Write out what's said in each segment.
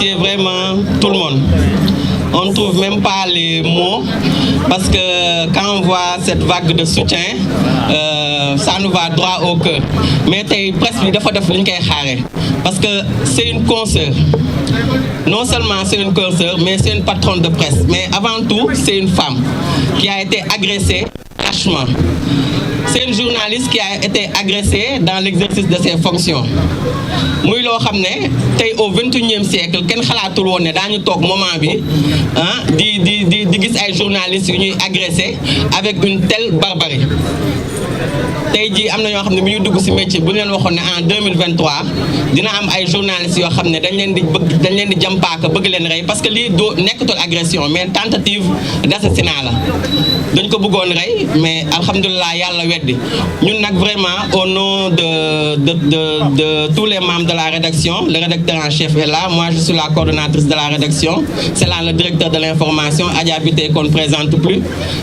C'est vraiment tout le monde. On ne trouve même pas les mots parce que quand on voit cette vague de soutien, ça nous va droit au cœur. Mais presque il faut parce que c'est une consoeur. Non seulement c'est une consoeur, mais c'est une patronne de presse. Mais avant tout, c'est une femme qui a été agressée cachement. C'est une journaliste qui a été agressée dans l'exercice de ses fonctions. muy loo xam ne tey au 21e siècle kenn xalaatul woon ne daañu toog moment bi di gis ay journalistes yu ñuy agressé avec une telle barbarie. tey jii am na ñoo xam ne bu ñu dugg ci métier bu ñu leen waxoon ne en 2023 dina am ay journalistes yoo xam ne dañ leen di jàmpaaka bëgg leen rey parce que lii doo nekkatul agression mais tentative d'assassinat la dañ ko bëggoon rey mais alhamdulilah yàlla weddi ñun nag vraiment au nom de tous les membres de la rédaction, le rédacteur en chef est là, moi je suis la coordonnatrice de la rédaction, c'est là le directeur de l'information Adja Bité qu'on ne présente plus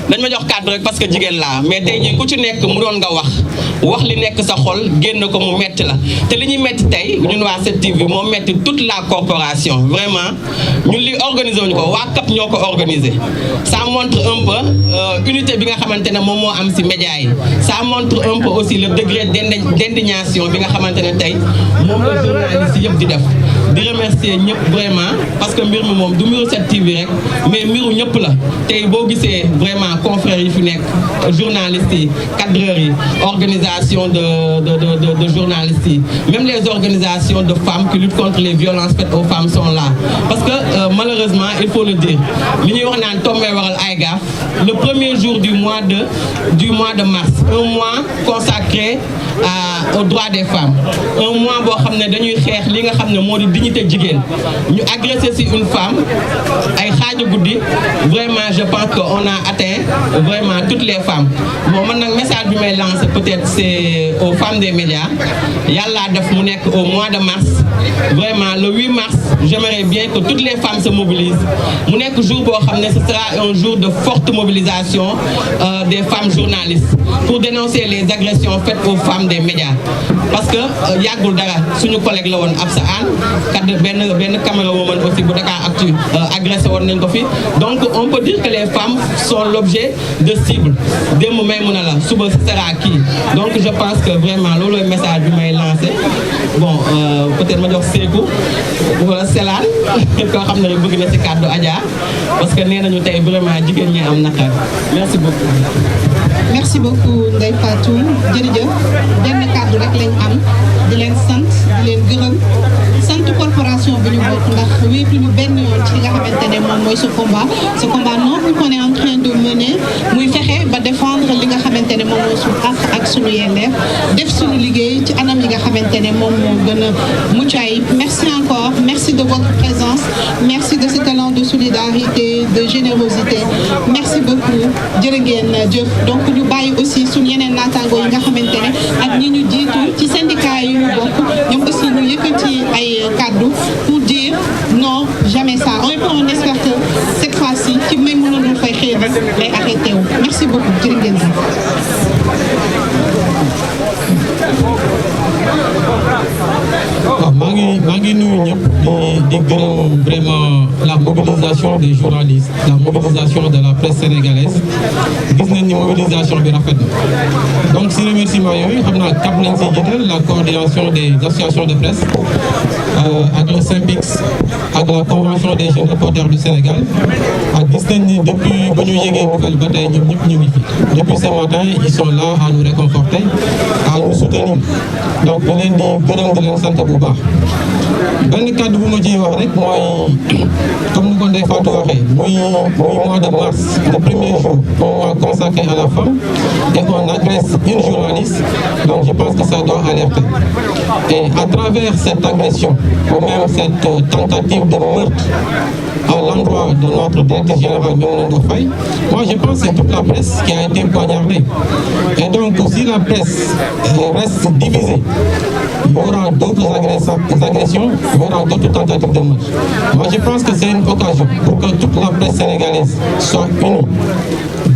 dañ ma jox cadre rek parce que jigéen laa mais tey jii ku ci nekk mu doon nga wax li nekk sa xol génn ko mu metti la te li ñuy metti tey ñun waa 7TV moo metti toute la corporation vraiment ñun li organiser wuñu ko waa CAP ñoo ko organiser ça montre un peu unité bi nga xamante ne moom moo am ci média yi ça montre un peu aussi le degré d'indignation bi nga xamante ne tey moom la journaliste yëpp di def di remercier ñëpp vraiment parce que mbir mi moom du mbiru 7TV rek mais mbiru ñëpp la tey boo gisee vraiment confrères yi fi nekk journalistes yi cadreurs yi organisation de journalistes yi même les organisations de femmes qui luttent contre les violences faites aux femmes sont là parce que malheureusement il faut le dire li ñuy wax naan tombé waral ay gaaf le premier jour du mois de mars un mois consacré aux droits des femmes un mois boo xam ne dañuy xeex li nga xam ne moo di dignité jigéen ñu agressé ci une femme ay xaaju guddi vraiment je pense que on a atteint vraiment toutes les femmes bon man nag message bi may lancer peut-être c'est aux femmes des médias yàlla def mu nekk au mois de mars vraiment le 8 mars j'aimerais bien que toutes les femmes se mobilisent mu nekk jour boo xam ne ce sera un jour de forte mobilisation des femmes journalistes pour dénoncer les agressions faites aux femmes des médias parce que yàggul dara suñu collègue la woon Absa Anne kat benn caméra woman aussi bu Dakaractu agressé woon nañ ko fi donc on peut dire que les femmes sont l'objet de cible démb may mun a la suba ce sera kii donc je pense que vraiment loolu message bi may lancé bon peut-être ma jox Sékou wala Selaan koo xam ne rek bëgg na ci kàddu Adja parce que nee nañu tey vraiment jigéen ñi am naqar merci beaucoup. merci beaucoup Ndeye Fatou jërëjëf benn kàddu rek lañ am di leen sant di leen gërëm sant corporation bi ñu bokk ndax wéetuñu benn yoon ci li nga xamante ne moom mooy ce combat noble qu'on est en train de mener muy fexe ba défendre li nga xamante ne moom mooy suñu àq ak suñu yelleef def suñu liggéey ci anam yi nga xamante ne moom moo gën a mucc ayib merci encore merci de votre présence merci de ce talent de solidarité de générosité merci beaucoup jërë ngeen jëf donc ñu bàyyi aussi suñu yeneen naataango yi nga xamante ne ak ñi ñu jiitu ci syndicat yi ñu bokk ñoom aussi ñu yëkkati ay kaddu pour dire non jamais ça on espère que cette fois-ci ci may mënoon fay xëy na lay arrêté wu merci beaucoup jërë ngeen jëf. waaw maa ngi nuyu ñëpp di gërëm vraiment la mobilisation des journalistes la mobilisation de la presse sénégalaise gis nañ ni mobilisation bi rafet na donc si remerciement yooyu xam naa CAP nañ si jiital la coordination des associations de presse ak le SYNPICS ak la convention des jeunes reporters du Sénégal ak gis nañ ni depuis ba ñu yégee nouvelle ba tey ñoom ñëpp ñu ngi fi depuis ce matin ils sont là à nous réconforter à nous soutenir donc ñu leen di gërëm di leen sant bu baax benn kàddu bu ma ciy wax rek mooy comme ni ko Ndeye Fatou waxee muy mois de mars le premier jour un mois consacré à la femme et on agresse une journaliste donc je pense que ça doit alerter et à travers cette agression ou même cette tentative de meurtre à l'endroit de notre directeur général Maimouna Ndour Faye, moi je pense que c'est toute la presse qui a été poignardée. Et donc si la presse reste divisée, il y aura d'autres agressions, il y aura d'autres tentatives de meurtre. Moi je pense que c'est une occasion pour que toute la presse sénégalaise soit unie,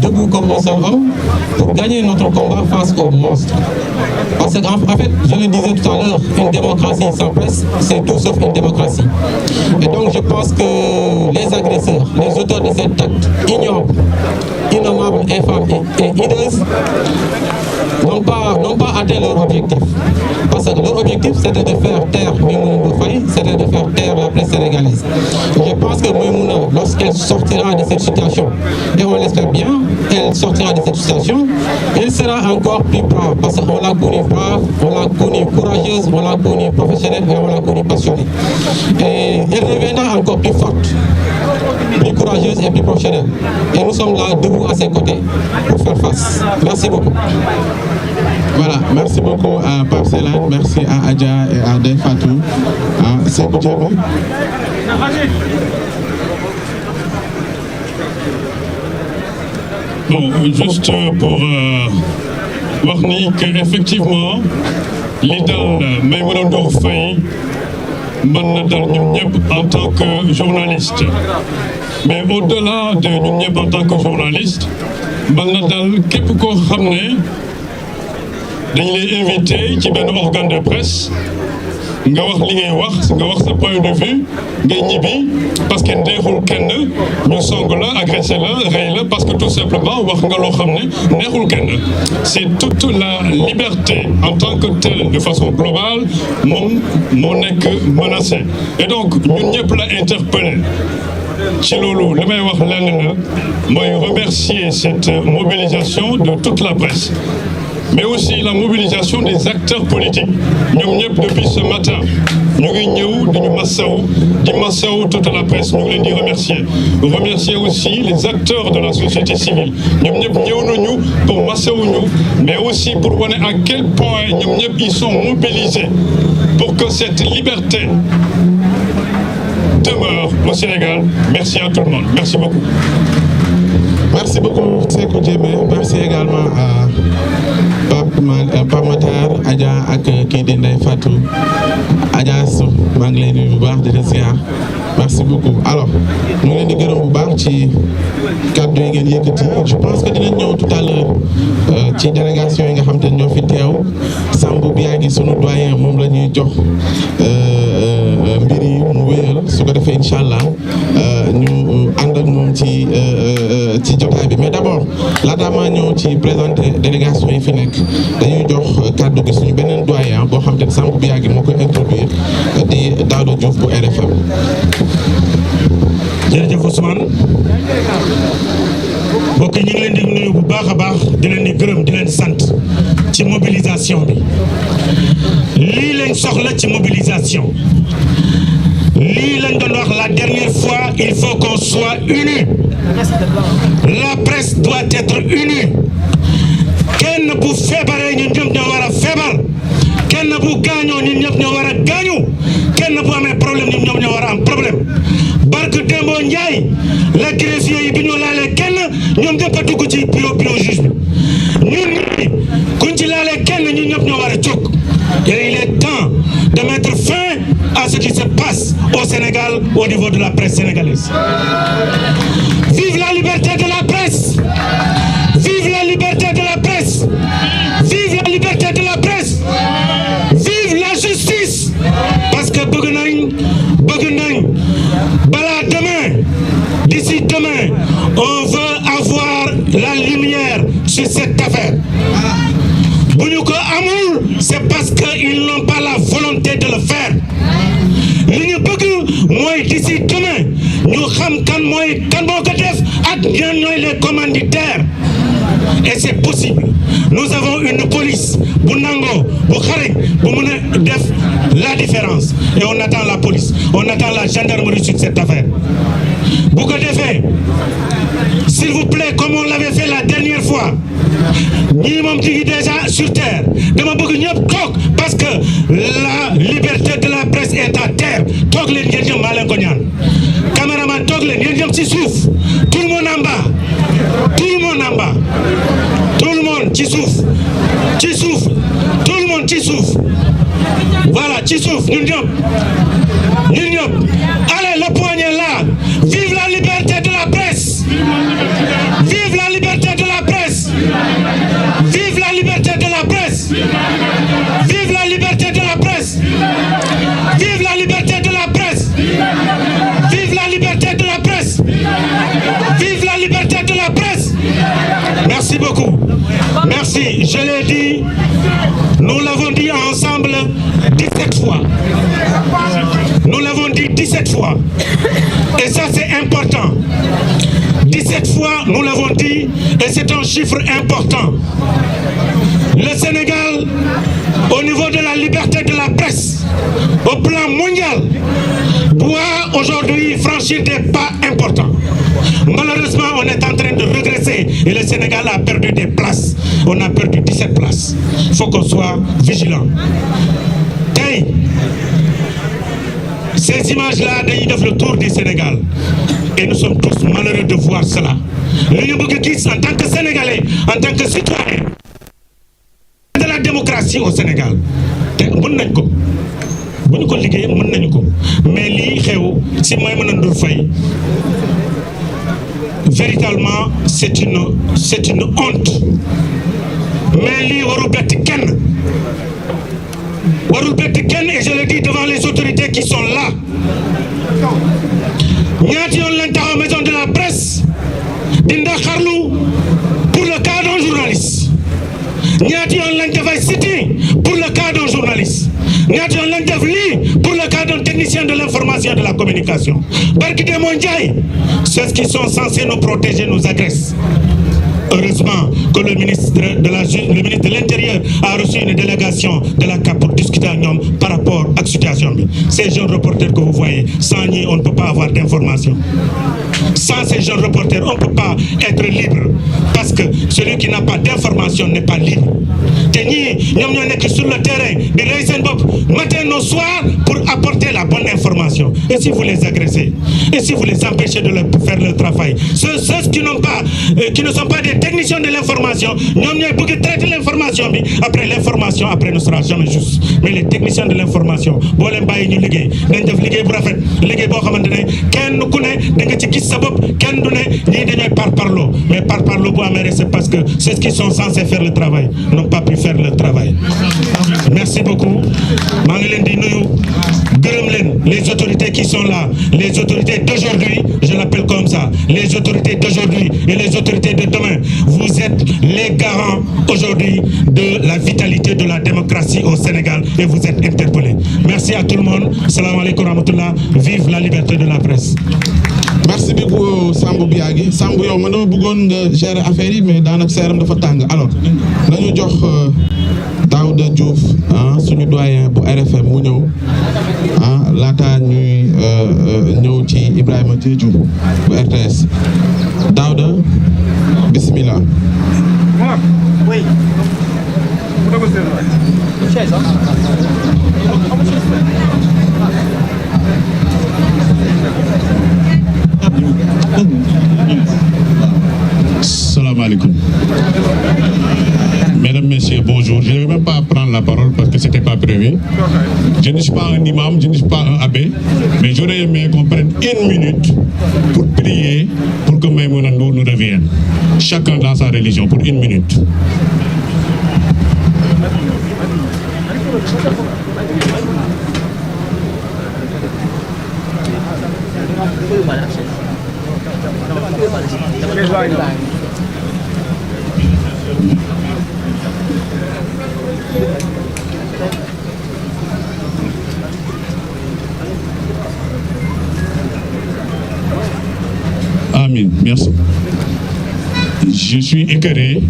debout comme un seul homme, pour gagner notre combat face aux monstres. Parce qu'en fait, je le disais tout à l'heure, une démocratie sans presse, c'est tout sauf une démocratie. Et donc je pense que les agresseurs, les auteurs de cet acte ignoble, innommable, infâme et hideuse, n'ont pas atteint leur objectif. Parce que leur objectif, c'était de faire taire Maimouna Ndour Faye, c'était de faire taire la presse sénégalaise. Et je pense que Maimouna, lorsqu'elle sortira de cette situation, et on l'espère bien, elle sortira de cette situation, elle sera encore plus brave, parce qu'on l'a connue brave, on l'a connue courageuse, on l'a connue professionnelle et on l'a connue passionnée. Et elle reviendra encore plus forte, plus courageuse et plus professionnelle. Et nous sommes là debout à ses côtés pour faire face. Merci beaucoup. Voilà, merci beaucoup à Pape Célane, merci à Adja et à Ndeye Fatou, à Sékou Diémé. Bon, juste pour wax ni que effectivement li dal Maimouna Ndour Faye mën na dal ñun ñëpp en tant que journaliste, mais au-delà de ñun ñëpp en tant que journaliste mën na dal képp koo xam ne dañ lay invité ci benn organe de presse nga wax li ngay wax nga wax sa point de vue ngay ñibbi parce que neexul kenn ñu song la agressé la rey la parce que tout simplement wax nga loo xam ne neexul kenn. C'est toute la liberté en tant que telle de façon globale moom moo nekk menacée et donc ñun ñëpp la interpellé. ci loolu li may wax lenn la mooy remercier cette mobilisation de toute la presse, mais aussi la mobilisation des acteurs politiques. ñoom ñëpp depuis ce matin ñu ngi ñëw dañu massawu toute la presse, ñu ngi leen di remercier aussi les acteurs de la société civile. ñoom ñëpp ñëw nañu pour massawu ñu, mais aussi pour wane à quel point ñoom ñëpp ils sont mobilisés pour que cette liberté demeure au Sénégal. Merci à tout le monde. Merci beaucoup. Merci beaucoup Sékou Diémé, merci également à Pape Matar, Adja ak kii di Ndeye Fatou. Adja Sow maa ngi lay nuyu bu baax di la ziar. Merci beaucoup. Alors ñu ngi leen di gërëm bu baax ci kàddu yi ngeen yëkkati. Je pense que dinañ ñëw tout à l'heure ci délégation yi nga xam te ne ñoo fi teew. Sambou Biagui sunu doyen moom la ñuy jox mbir yi mu wéyal su ko defee incha allah ñu ànd ak moom ci jotaay bi. Mais d'abord laata maa ñëw ci présenter délégation yi fi nekk dañuy jox kàddu gi suñu beneen doyen boo xam te ne Sambou Biagui moo koy introduire di Daouda Diouf bu RFM. jërëjëf Ousmane mbokk yi ñu ngi leen di nuyu bu baax a baax di leen di gërëm di leen sant ci mobilisation bi. lii lañ soxla ci mobilisation, lii lañ doon wax la dernière fois, il faut qu'on soit unis. La presse doit être unie. kenn bu feebaree ñun ñëpp ñoo war a feebar, kenn bu gaañoo ñun ñëpp ñoo war a gaañu, kenn bu amee problème ñun ñëpp ñoo war a am problème. Barke Dembo Ndiaye la greffier yi bi ñu laalee kenn ñoom ñëpp a dugg ci bureau juge bi. ñun ñi kuñ ci laalee kenn ñun ñëpp ñoo war a jóg. Et il est temps de mettre fin à ce qui se passe au Sénégal au niveau de la presse sénégalaise. Vive la liberté de la presse! Vive la liberté de la presse! Vive la liberté de la presse! Vive la justice! Parce que bëgg nañ balaa demain, d'ici demain, on veut avoir la lumière sur cette affaire. Bu ñu ko amul, c'est parce qu'ils n'ont pas la volonté de le faire. li ñu bëgg mooy d'ici demain ñu xam kan moo ko def ak ñan ñooy les commanditaires. Et c'est possible. Nous avons une police bu nangoo bu xarañ bu mën a def la différence. Et on attend la police, on attend la gendarmerie sur cette affaire. Bu ko defee, s'il vous plaît, comme on l'avait fait la dernière fois, ñii moom jigi déjà sur terre. Dama bëgg ñëpp toog parce que la liberté de la presse est à terre. Toog leen ngeen ñëw maa leen ko ñaan. Caméraman toog ci suuf, tout le monde en bas, tout le monde en bas, tout le monde ci suuf, tout le monde ci suuf. Voilà, ci suuf, ñun ñëpp. Allez, le poignet là. Vive la liberté de la presse. Vive la liberté de la presse. Vive la liberté de la presse. Vive la liberté de la presse. Vive la liberté de la presse. Vive la liberté de la presse. Vive la liberté de la presse. Merci beaucoup. Merci. Je l'ai dit, nous l'avons dit ensemble 17 fois. Nous l'avons dit 17 fois. Et ça, c'est important. 17 fois, nous l'avons dit, et c'est un chiffre important. Le Sénégal, au niveau de la liberté de la presse, au plan mondial, doit aujourd'hui franchir des pas importants. Malheureusement, on est en train de regresser et le Sénégal a perdu des places. On a perdu 17 places. Il faut qu'on soit vigilant. Hey, ces images-là, ils doivent le tour du Sénégal. Et nous sommes tous malheureux de voir cela. Nous, en tant que Sénégalais, en tant que citoyens, de la démocratie au Sénégal. Mais véritablement, c'est une honte. Mais li waru bett kenn. Et je le dis devant les autorités qui sont là. Ñaati yoon lañ taxaw maison de la presse di ndaxarlu pour le cas d'un journaliste. Ñaati yoon lañ def ay sitting pour le cas d'un journaliste. Ñaati yoon lañ def lii pour le cas d'un technicien de l'information et de la communication. Barki Demba Ndiaye, ceux qui sont censés nous protéger nous agressent. Heureusement que le ministre de l'Intérieur a reçu une délégation de la CAP pour discuter avec nous par rapport à la situation. Ces jeunes reporters que vous voyez, sans eux, on ne peut pas avoir d'informations. Sans ces jeunes reporters, on ne peut pas être libre. Parce que celui qui n'a pas d'information n'est pas libre. Nous sommes sur le terrain, de matin au soir, pour apporter la bonne information. Et si vous les agressez, et si vous les empêchez de faire leur travail, ceux qui ne sont pas des techniciens de l'information, nous avons traiter l'information, l'information après ne sera jamais juste. Mais les techniciens de l'information, si vous les ñu liggéey dañ def liggéey bu rafet liggéey boo xamante ne kenn ku ne da nga ci gis sa bopp kenn du ne ñii dañooy parparloo mais parparloo bu amee c'est parce que ceux qui sont censés faire le travail n'ont pas pu faire le travail. Merci beaucoup. maa ngi leen di nuyu gërëm leen les autorités qui sont là, les autorités d'aujourd'hui, je l'appelle comme ça, les autorités d'aujourd'hui et les autorités de demain. Vous êtes les garants aujourd'hui de la vitalité de la démocratie au Sénégal et vous êtes interpellés. Merci à tout le monde. Salam alaikum rahmatullah. Vive la liberté de la presse. Merci beaucoup Sambou Biagi. Sambou yow man dama bëggoon nga gérer affaire yi mais daanaka seeram dafa tàng alors nañu jox Daouda Diouf suñu doyen bu RFM mu ñëw laata ñuy ñëw ci Ibrahima Diédhiou bu RTS. Daouda bismillah. Oui. Salam alaikum. Mesdames, Messieurs, bonjour. Je ne vais même pas prendre la parole parce que ce n'était pas prévu. Je ne suis pas un imam, je ne suis pas un abbé, mais j'aurais aimé qu'on prenne 1 minute pour prier pour que Maïmouna Ndour nous revienne. Chacun dans sa religion, pour 1 minute. Amin, merci. Je suis écœuré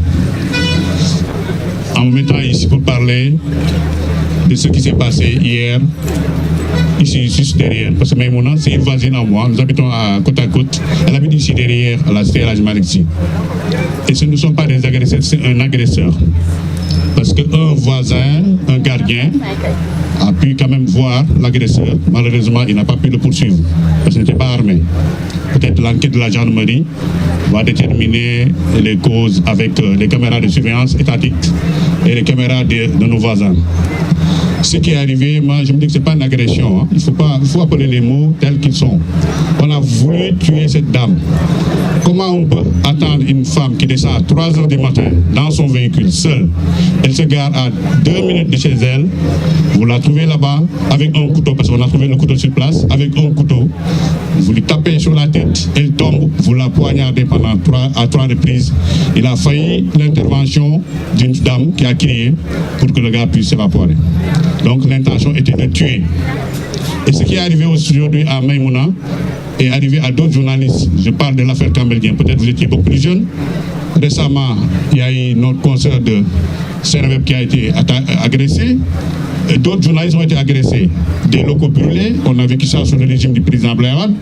en me mettant ici pour parler de ce qui s'est passé hier, ici juste derrière. Parce que Maïmouna, c'est une voisine à moi, nous habitons à côte. Elle habite ici derrière, à la cité El Hadji Malick Sy. Et ce ne sont pas des agresseurs, c'est un agresseur. Parce qu'un voisin, un gardien, a pu quand même voir l'agresseur. Malheureusement, il n'a pas pu le poursuivre, parce qu'il n'était pas armé. peut-être l'enquête de la gendarmerie va déterminer les causes avec les caméras de surveillance étatiques et les caméras de nos voisins. Ce qui est arrivé, moi je me dis que ce n'est pas une agression, hein. Il faut appeler les mots tels qu'ils sont. On a voulu tuer cette dame. Comment on peut attendre une femme qui descend à 3 h du matin dans son véhicule seule? Elle se gare à 2 minutes de chez elle. Vous la trouvez là-bas avec un couteau, parce qu'on a trouvé le couteau sur place, avec un couteau. Vous lui tapez sur la tête, elle tombe, vous la poignardez pendant 3 reprises. Il a failli l'intervention d'une dame qui a crié pour que le gars puisse s'évaporer. Donc l'intention était de tuer. Et ce qui est arrivé aujourd'hui à Maïmouna est arrivé à d'autres journalistes. Je parle de l'affaire Cambelguien. Peut-être vous étiez beaucoup plus jeune. Récemment, il y a eu notre concert de Seneweb qui a été agressé. D'autres journalistes ont été agressés. Des locaux brûlés. On a vécu ça sous le régime du président Blair Wade.